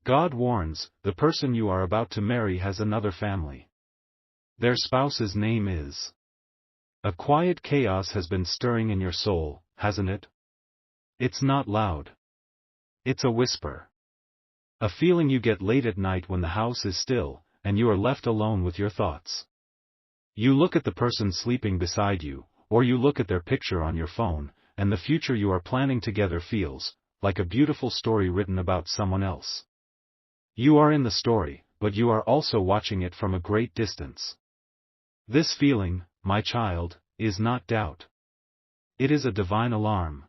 God warns, the person you are about to marry has another family. Their spouse's name is. A quiet chaos has been stirring in your soul, hasn't it? It's not loud. It's a whisper. A feeling you get late at night when the house is still, and you are left alone with your thoughts. You look at the person sleeping beside you, or you look at their picture on your phone, and the future you are planning together feels like a beautiful story written about someone else. You are in the story, but you are also watching it from a great distance. This feeling, my child, is not doubt. It is a divine alarm.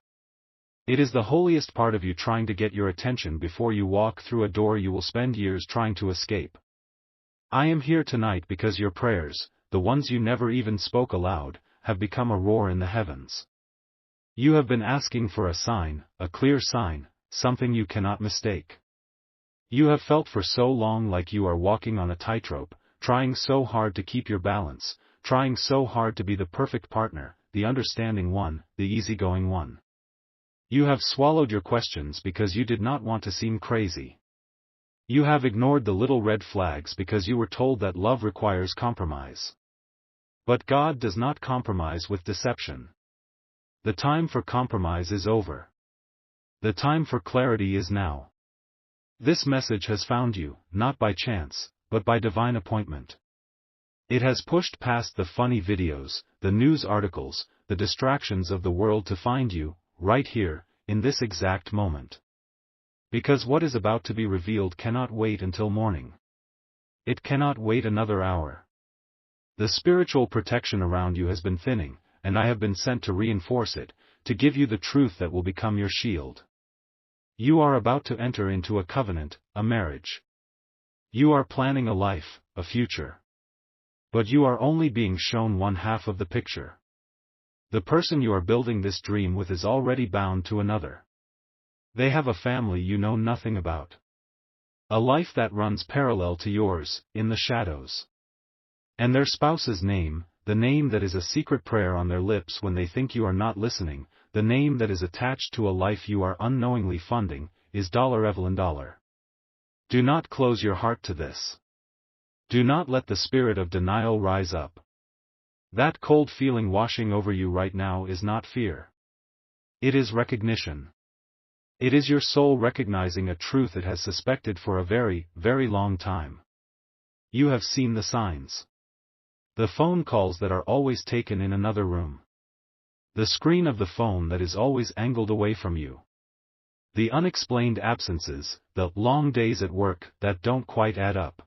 It is the holiest part of you trying to get your attention before you walk through a door you will spend years trying to escape. I am here tonight because your prayers, the ones you never even spoke aloud, have become a roar in the heavens. You have been asking for a sign, a clear sign, something you cannot mistake. You have felt for so long like you are walking on a tightrope, trying so hard to keep your balance, trying so hard to be the perfect partner, the understanding one, the easygoing one. You have swallowed your questions because you did not want to seem crazy. You have ignored the little red flags because you were told that love requires compromise. But God does not compromise with deception. The time for compromise is over. The time for clarity is now. This message has found you, not by chance, but by divine appointment. It has pushed past the funny videos, the news articles, the distractions of the world to find you, right here, in this exact moment. Because what is about to be revealed cannot wait until morning. It cannot wait another hour. The spiritual protection around you has been thinning, and I have been sent to reinforce it, to give you the truth that will become your shield. You are about to enter into a covenant, a marriage. You are planning a life, a future. But you are only being shown one half of the picture. The person you are building this dream with is already bound to another. They have a family you know nothing about. A life that runs parallel to yours, in the shadows. And their spouse's name, the name that is a secret prayer on their lips when they think you are not listening, the name that is attached to a life you are unknowingly funding, is Evelyn. Do not close your heart to this. Do not let the spirit of denial rise up. That cold feeling washing over you right now is not fear. It is recognition. It is your soul recognizing a truth it has suspected for a very, very long time. You have seen the signs. The phone calls that are always taken in another room. The screen of the phone that is always angled away from you. The unexplained absences, the long days at work that don't quite add up.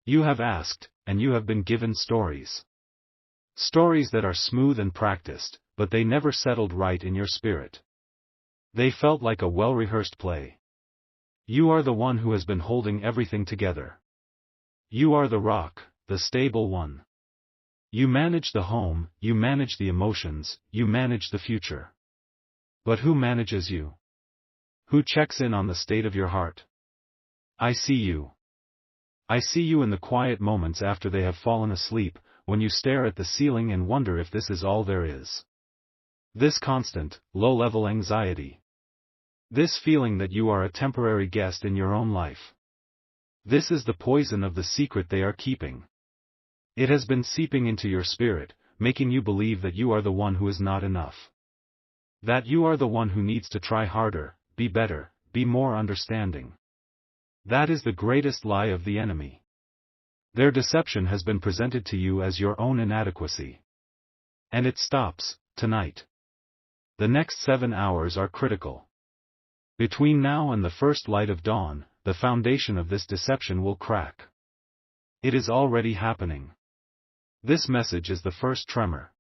You have asked, and you have been given stories. Stories that are smooth and practiced, but they never settled right in your spirit. They felt like a well-rehearsed play. You are the one who has been holding everything together. You are the rock, the stable one. You manage the home, you manage the emotions, you manage the future. But who manages you? Who checks in on the state of your heart? I see you. I see you in the quiet moments after they have fallen asleep, when you stare at the ceiling and wonder if this is all there is. This constant, low-level anxiety. This feeling that you are a temporary guest in your own life. This is the poison of the secret they are keeping. It has been seeping into your spirit, making you believe that you are the one who is not enough. That you are the one who needs to try harder, be better, be more understanding. That is the greatest lie of the enemy. Their deception has been presented to you as your own inadequacy. And it stops, tonight. The next 7 hours are critical. Between now and the first light of dawn, the foundation of this deception will crack. It is already happening. This message is the first tremor.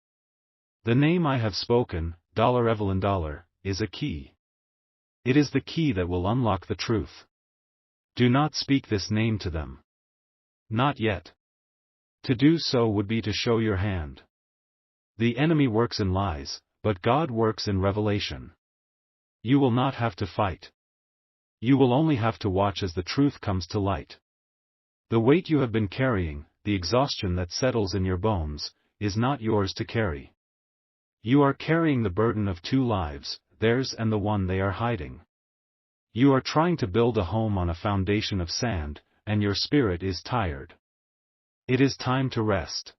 The name I have spoken, Evelyn, is a key. It is the key that will unlock the truth. Do not speak this name to them. Not yet. To do so would be to show your hand. The enemy works in lies, but God works in revelation. You will not have to fight. You will only have to watch as the truth comes to light. The weight you have been carrying, the exhaustion that settles in your bones, is not yours to carry. You are carrying the burden of 2 lives, theirs and the one they are hiding. You are trying to build a home on a foundation of sand, and your spirit is tired. It is time to rest.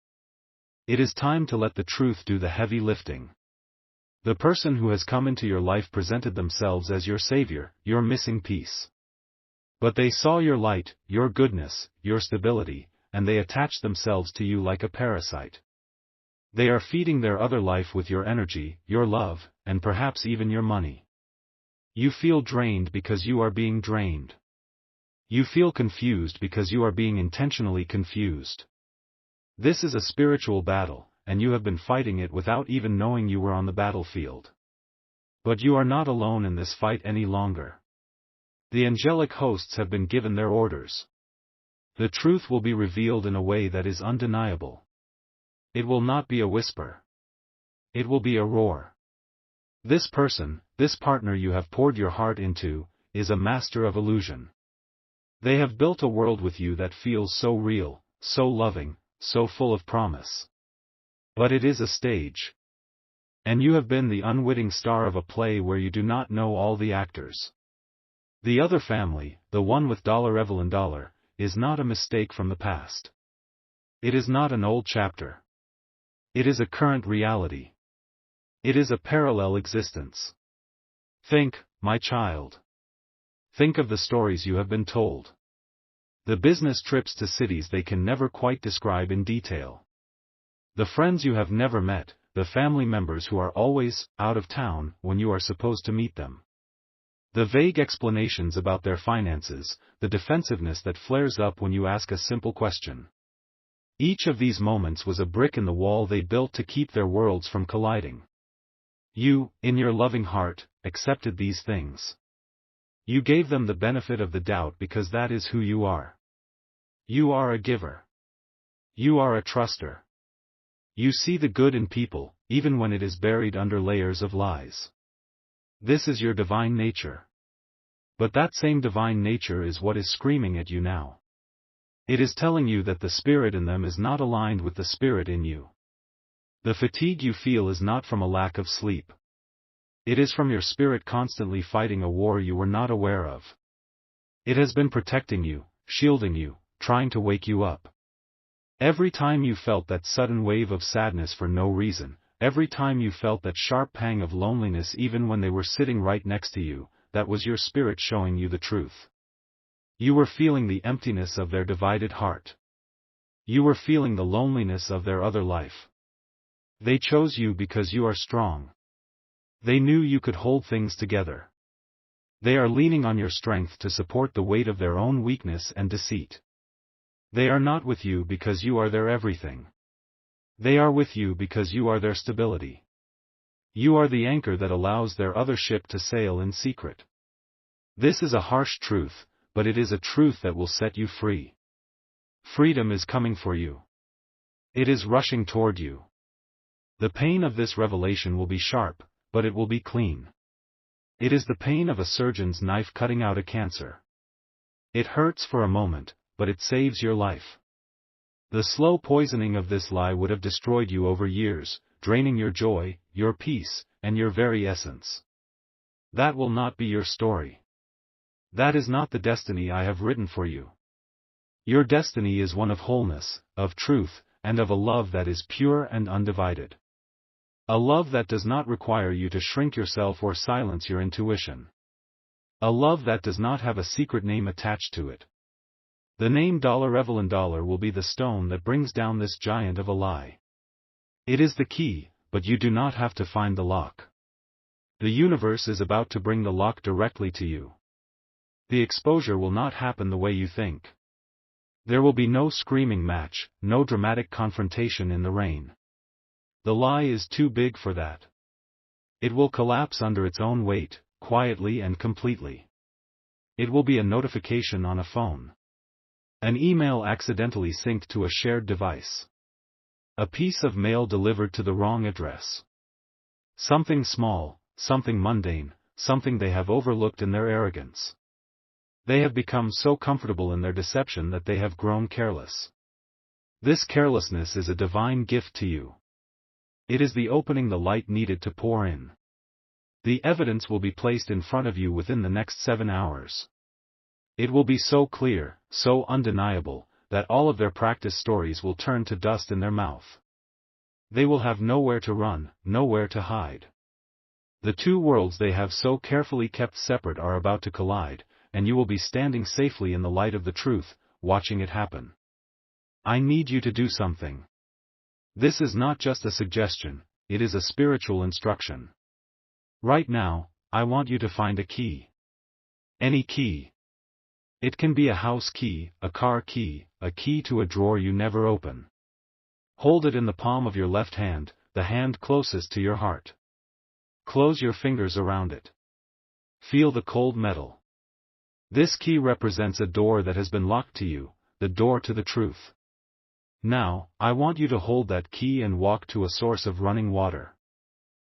It is time to let the truth do the heavy lifting. The person who has come into your life presented themselves as your savior, your missing piece. But they saw your light, your goodness, your stability, and they attached themselves to you like a parasite. They are feeding their other life with your energy, your love, and perhaps even your money. You feel drained because you are being drained. You feel confused because you are being intentionally confused. This is a spiritual battle, and you have been fighting it without even knowing you were on the battlefield. But you are not alone in this fight any longer. The angelic hosts have been given their orders. The truth will be revealed in a way that is undeniable. It will not be a whisper. It will be a roar. This person, this partner you have poured your heart into, is a master of illusion. They have built a world with you that feels so real, so loving, so full of promise. But it is a stage. And you have been the unwitting star of a play where you do not know all the actors. The other family, the one with Evelyn Dollar, is not a mistake from the past. It is not an old chapter. It is a current reality. It is a parallel existence. Think, my child. Think of the stories you have been told. The business trips to cities they can never quite describe in detail. The friends you have never met, the family members who are always out of town when you are supposed to meet them. The vague explanations about their finances, the defensiveness that flares up when you ask a simple question. Each of these moments was a brick in the wall they built to keep their worlds from colliding. You, in your loving heart, accepted these things. You gave them the benefit of the doubt because that is who you are. You are a giver. You are a truster. You see the good in people, even when it is buried under layers of lies. This is your divine nature. But that same divine nature is what is screaming at you now. It is telling you that the spirit in them is not aligned with the spirit in you. The fatigue you feel is not from a lack of sleep. It is from your spirit constantly fighting a war you were not aware of. It has been protecting you, shielding you, trying to wake you up. Every time you felt that sudden wave of sadness for no reason, every time you felt that sharp pang of loneliness even when they were sitting right next to you, that was your spirit showing you the truth. You were feeling the emptiness of their divided heart. You were feeling the loneliness of their other life. They chose you because you are strong. They knew you could hold things together. They are leaning on your strength to support the weight of their own weakness and deceit. They are not with you because you are their everything. They are with you because you are their stability. You are the anchor that allows their other ship to sail in secret. This is a harsh truth, but it is a truth that will set you free. Freedom is coming for you. It is rushing toward you. The pain of this revelation will be sharp, but it will be clean. It is the pain of a surgeon's knife cutting out a cancer. It hurts for a moment, but it saves your life. The slow poisoning of this lie would have destroyed you over years, draining your joy, your peace, and your very essence. That will not be your story. That is not the destiny I have written for you. Your destiny is one of wholeness, of truth, and of a love that is pure and undivided. A love that does not require you to shrink yourself or silence your intuition. A love that does not have a secret name attached to it. The name Evelyn Dollar will be the stone that brings down this giant of a lie. It is the key, but you do not have to find the lock. The universe is about to bring the lock directly to you. The exposure will not happen the way you think. There will be no screaming match, no dramatic confrontation in the rain. The lie is too big for that. It will collapse under its own weight, quietly and completely. It will be a notification on a phone. An email accidentally synced to a shared device. A piece of mail delivered to the wrong address. Something small, something mundane, something they have overlooked in their arrogance. They have become so comfortable in their deception that they have grown careless. This carelessness is a divine gift to you. It is the opening the light needed to pour in. The evidence will be placed in front of you within the next 7 hours. It will be so clear, so undeniable, that all of their practice stories will turn to dust in their mouth. They will have nowhere to run, nowhere to hide. The two worlds they have so carefully kept separate are about to collide, and you will be standing safely in the light of the truth, watching it happen. I need you to do something. This is not just a suggestion, it is a spiritual instruction. Right now, I want you to find a key. Any key. It can be a house key, a car key, a key to a drawer you never open. Hold it in the palm of your left hand, the hand closest to your heart. Close your fingers around it. Feel the cold metal. This key represents a door that has been locked to you, the door to the truth. Now, I want you to hold that key and walk to a source of running water.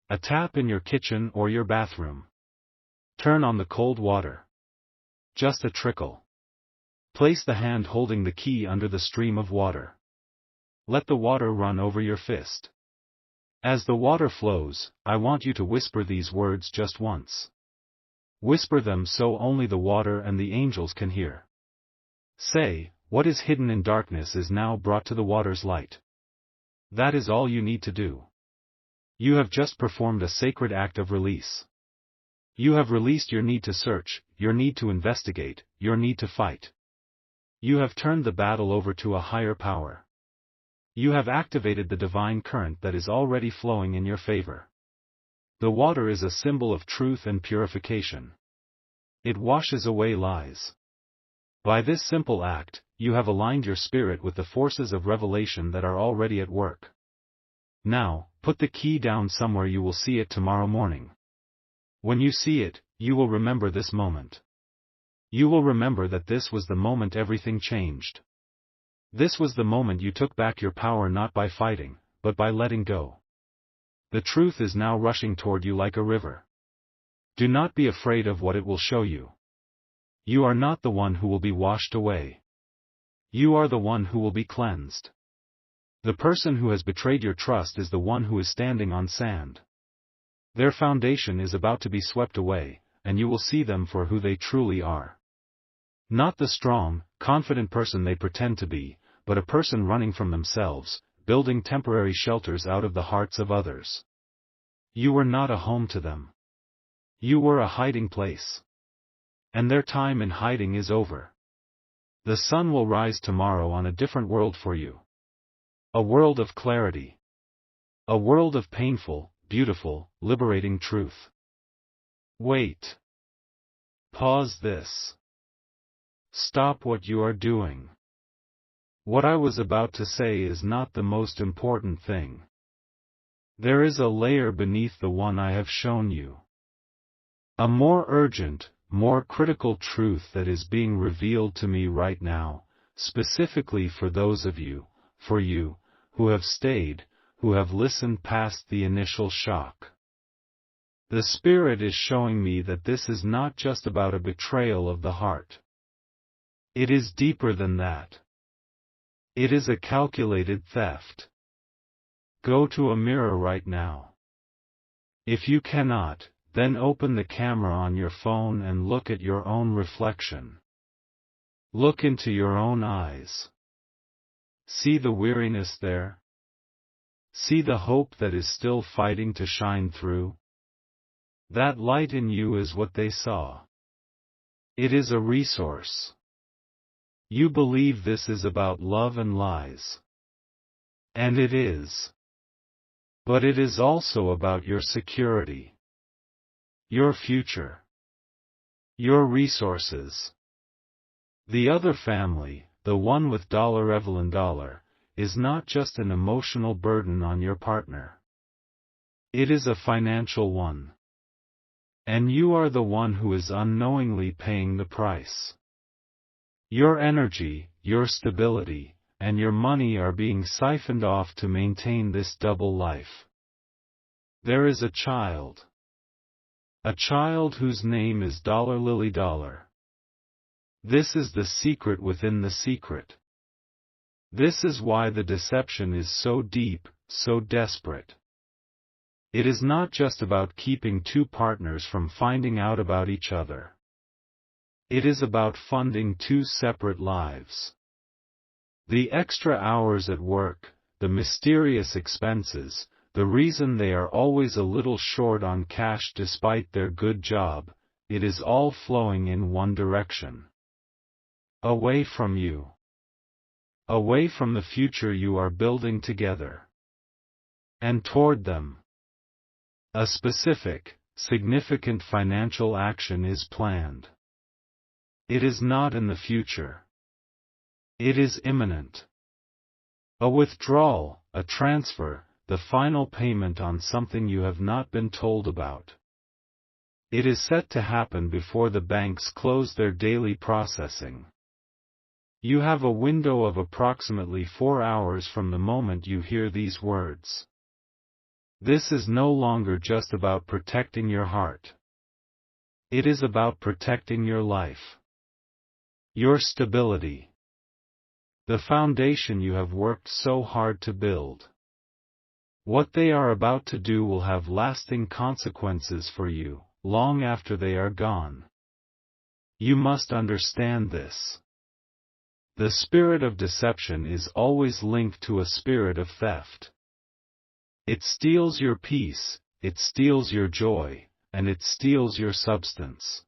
A tap in your kitchen or your bathroom. Turn on the cold water. Just a trickle. Place the hand holding the key under the stream of water. Let the water run over your fist. As the water flows, I want you to whisper these words just once. Whisper them so only the water and the angels can hear. Say, what is hidden in darkness is now brought to the water's light. That is all you need to do. You have just performed a sacred act of release. You have released your need to search, your need to investigate, your need to fight. You have turned the battle over to a higher power. You have activated the divine current that is already flowing in your favor. The water is a symbol of truth and purification. It washes away lies. By this simple act, you have aligned your spirit with the forces of revelation that are already at work. Now, put the key down somewhere you will see it tomorrow morning. When you see it, you will remember this moment. You will remember that this was the moment everything changed. This was the moment you took back your power not by fighting, but by letting go. The truth is now rushing toward you like a river. Do not be afraid of what it will show you. You are not the one who will be washed away. You are the one who will be cleansed. The person who has betrayed your trust is the one who is standing on sand. Their foundation is about to be swept away, and you will see them for who they truly are. Not the strong, confident person they pretend to be, but a person running from themselves, building temporary shelters out of the hearts of others. You were not a home to them. You were a hiding place. And their time in hiding is over. The sun will rise tomorrow on a different world for you. A world of clarity. A world of painful, beautiful, liberating truth. Wait. Pause this. Stop what you are doing. What I was about to say is not the most important thing. There is a layer beneath the one I have shown you. A more urgent, more critical truth that is being revealed to me right now, specifically for those of you, for you, who have stayed, who have listened past the initial shock. The Spirit is showing me that this is not just about a betrayal of the heart. It is deeper than that. It is a calculated theft. Go to a mirror right now. If you cannot, then open the camera on your phone and look at your own reflection. Look into your own eyes. See the weariness there? See the hope that is still fighting to shine through? That light in you is what they saw. It is a resource. You believe this is about love and lies. And it is. But it is also about your security. Your future. Your resources. The other family, the one with $Evelyn, is not just an emotional burden on your partner. It is a financial one. And you are the one who is unknowingly paying the price. Your energy, your stability, and your money are being siphoned off to maintain this double life. There is a child. A child whose name is $Lily. This is the secret within the secret. This is why the deception is so deep, so desperate. It is not just about keeping two partners from finding out about each other. It is about funding two separate lives. The extra hours at work, the mysterious expenses, the reason they are always a little short on cash despite their good job, it is all flowing in one direction. Away from you. Away from the future you are building together. And toward them. A specific, significant financial action is planned. It is not in the future. It is imminent. A withdrawal, a transfer, the final payment on something you have not been told about. It is set to happen before the banks close their daily processing. You have a window of approximately 4 hours from the moment you hear these words. This is no longer just about protecting your heart. It is about protecting your life. Your stability. The foundation you have worked so hard to build. What they are about to do will have lasting consequences for you, long after they are gone. You must understand this. The spirit of deception is always linked to a spirit of theft. It steals your peace, it steals your joy, and it steals your substance.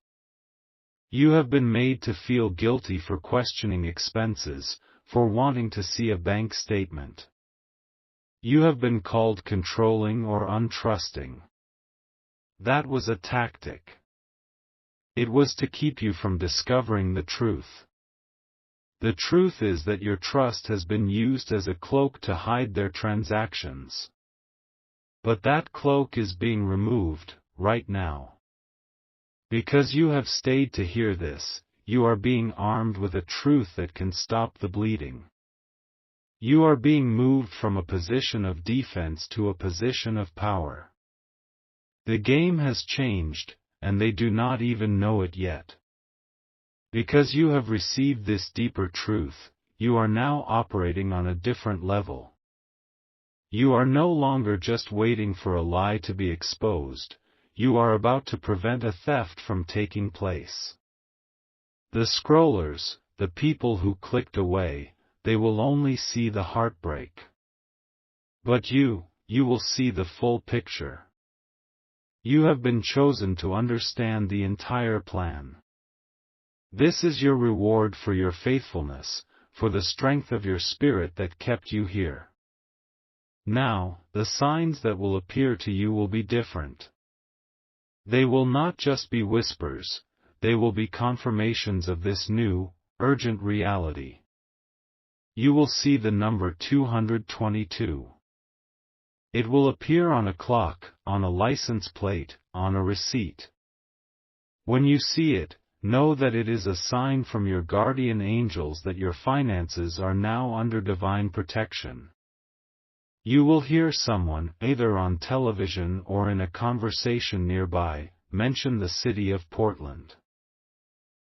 You have been made to feel guilty for questioning expenses, for wanting to see a bank statement. You have been called controlling or untrusting. That was a tactic. It was to keep you from discovering the truth. The truth is that your trust has been used as a cloak to hide their transactions. But that cloak is being removed, right now. Because you have stayed to hear this, you are being armed with a truth that can stop the bleeding. You are being moved from a position of defense to a position of power. The game has changed, and they do not even know it yet. Because you have received this deeper truth, you are now operating on a different level. You are no longer just waiting for a lie to be exposed, you are about to prevent a theft from taking place. The scrollers, the people who clicked away, they will only see the heartbreak. But you will see the full picture. You have been chosen to understand the entire plan. This is your reward for your faithfulness, for the strength of your spirit that kept you here. Now, the signs that will appear to you will be different. They will not just be whispers, they will be confirmations of this new, urgent reality. You will see the number 222. It will appear on a clock, on a license plate, on a receipt. When you see it, know that it is a sign from your guardian angels that your finances are now under divine protection. You will hear someone, either on television or in a conversation nearby, mention the city of Portland.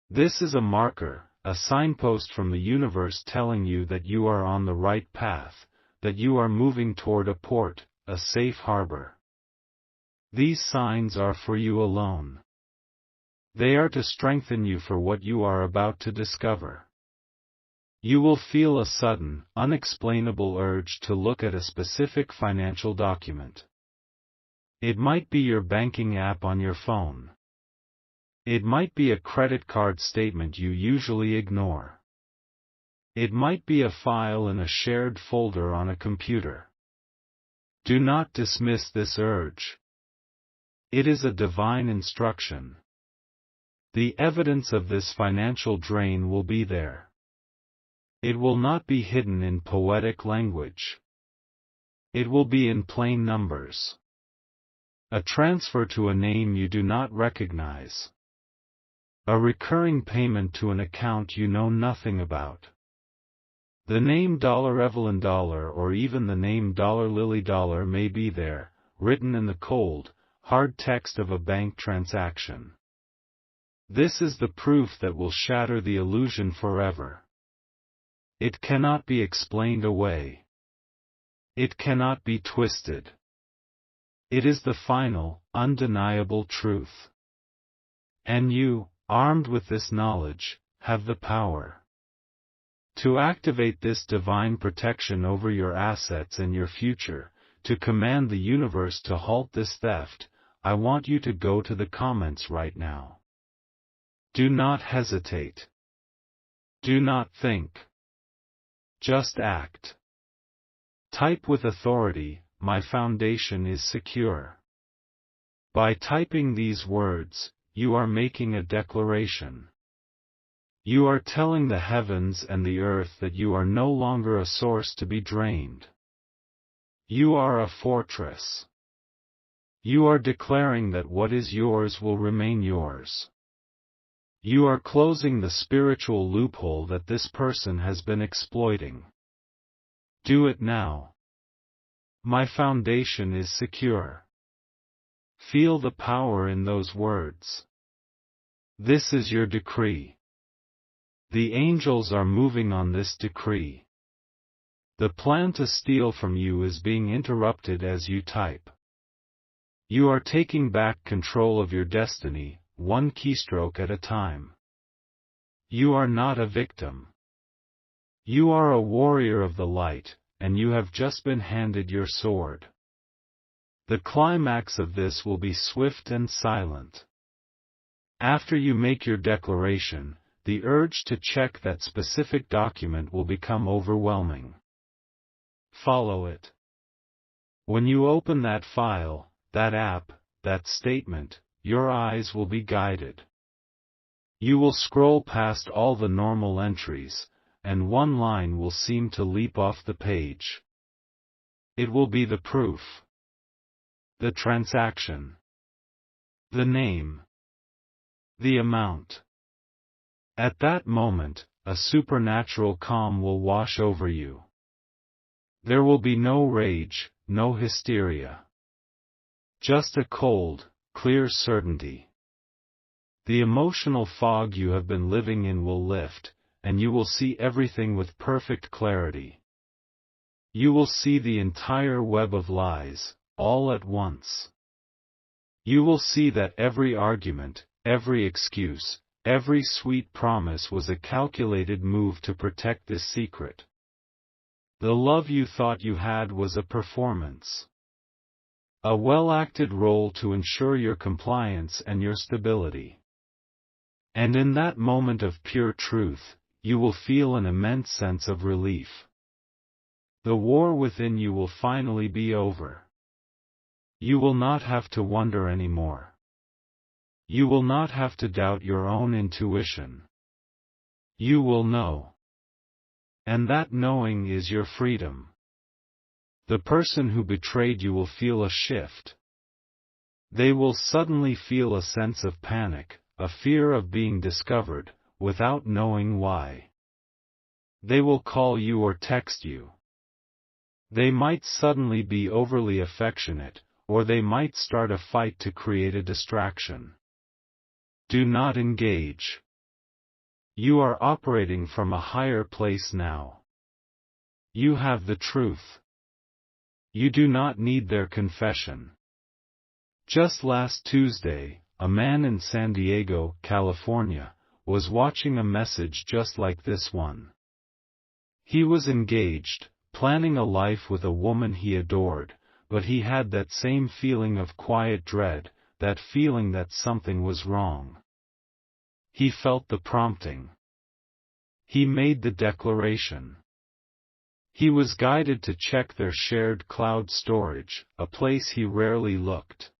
This is a marker, a signpost from the universe telling you that you are on the right path, that you are moving toward a port, a safe harbor. These signs are for you alone. They are to strengthen you for what you are about to discover. You will feel a sudden, unexplainable urge to look at a specific financial document. It might be your banking app on your phone. It might be a credit card statement you usually ignore. It might be a file in a shared folder on a computer. Do not dismiss this urge. It is a divine instruction. The evidence of this financial drain will be there. It will not be hidden in poetic language. It will be in plain numbers. A transfer to a name you do not recognize. A recurring payment to an account you know nothing about. The name $Evelyn or even the name $Lily may be there, written in the cold, hard text of a bank transaction. This is the proof that will shatter the illusion forever. It cannot be explained away. It cannot be twisted. It is the final, undeniable truth. And you, armed with this knowledge, have the power to activate this divine protection over your assets and your future, to command the universe to halt this theft. I want you to go to the comments right now. Do not hesitate. Do not think. Just act. Type with authority, "My foundation is secure." By typing these words, you are making a declaration. You are telling the heavens and the earth that you are no longer a source to be drained. You are a fortress. You are declaring that what is yours will remain yours. You are closing the spiritual loophole that this person has been exploiting. Do it now. My foundation is secure. Feel the power in those words. This is your decree. The angels are moving on this decree. The plan to steal from you is being interrupted as you type. You are taking back control of your destiny, one keystroke at a time. You are not a victim. You are a warrior of the light, and you have just been handed your sword. The climax of this will be swift and silent. After you make your declaration, the urge to check that specific document will become overwhelming. Follow it. When you open that file, that app, that statement, your eyes will be guided. You will scroll past all the normal entries, and one line will seem to leap off the page. It will be the proof. The transaction. The name. The amount. At that moment, a supernatural calm will wash over you. There will be no rage, no hysteria. Just a cold, clear certainty. The emotional fog you have been living in will lift, and you will see everything with perfect clarity. You will see the entire web of lies, all at once. You will see that every argument, every excuse, every sweet promise was a calculated move to protect this secret. The love you thought you had was a performance. A well-acted role to ensure your compliance and your stability. And in that moment of pure truth, you will feel an immense sense of relief. The war within you will finally be over. You will not have to wonder anymore. You will not have to doubt your own intuition. You will know. And that knowing is your freedom. The person who betrayed you will feel a shift. They will suddenly feel a sense of panic, a fear of being discovered, without knowing why. They will call you or text you. They might suddenly be overly affectionate, or they might start a fight to create a distraction. Do not engage. You are operating from a higher place now. You have the truth. You do not need their confession. Just last Tuesday, a man in San Diego, California, was watching a message just like this one. He was engaged, planning a life with a woman he adored, but he had that same feeling of quiet dread, that feeling that something was wrong. He felt the prompting. He made the declaration. He was guided to check their shared cloud storage, a place he rarely looked.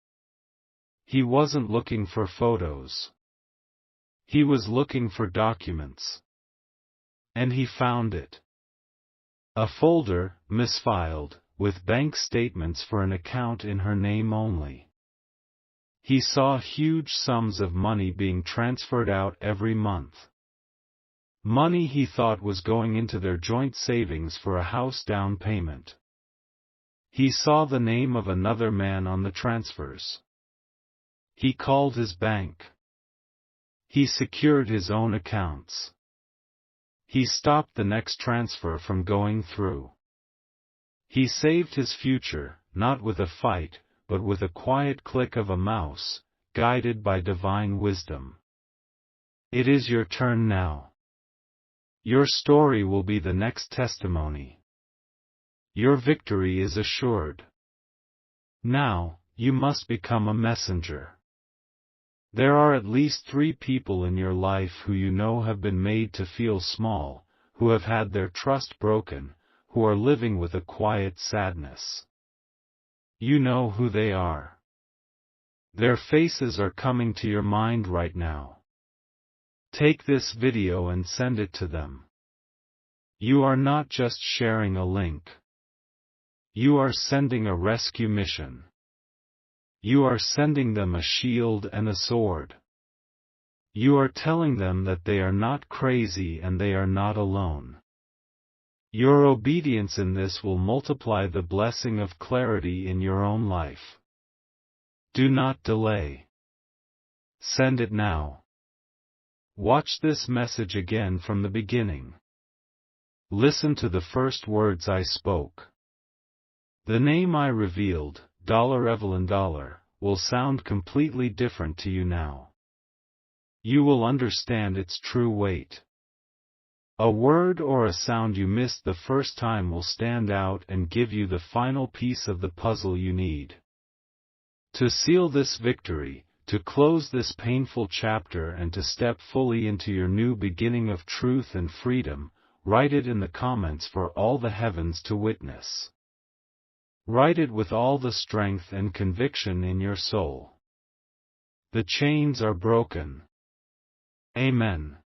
He wasn't looking for photos. He was looking for documents. And he found it. A folder, misfiled, with bank statements for an account in her name only. He saw huge sums of money being transferred out every month. Money he thought was going into their joint savings for a house down payment. He saw the name of another man on the transfers. He called his bank. He secured his own accounts. He stopped the next transfer from going through. He saved his future, not with a fight, but with a quiet click of a mouse, guided by divine wisdom. It is your turn now. Your story will be the next testimony. Your victory is assured. Now, you must become a messenger. There are at least 3 people in your life who you know have been made to feel small, who have had their trust broken, who are living with a quiet sadness. You know who they are. Their faces are coming to your mind right now. Take this video and send it to them. You are not just sharing a link. You are sending a rescue mission. You are sending them a shield and a sword. You are telling them that they are not crazy and they are not alone. Your obedience in this will multiply the blessing of clarity in your own life. Do not delay. Send it now. Watch this message again from the beginning. Listen to the first words I spoke. The name I revealed, Evelyn Dollar, will sound completely different to you now. You will understand its true weight. A word or a sound you missed the first time will stand out and give you the final piece of the puzzle you need. To seal this victory, to close this painful chapter and to step fully into your new beginning of truth and freedom, write it in the comments for all the heavens to witness. Write it with all the strength and conviction in your soul. The chains are broken. Amen.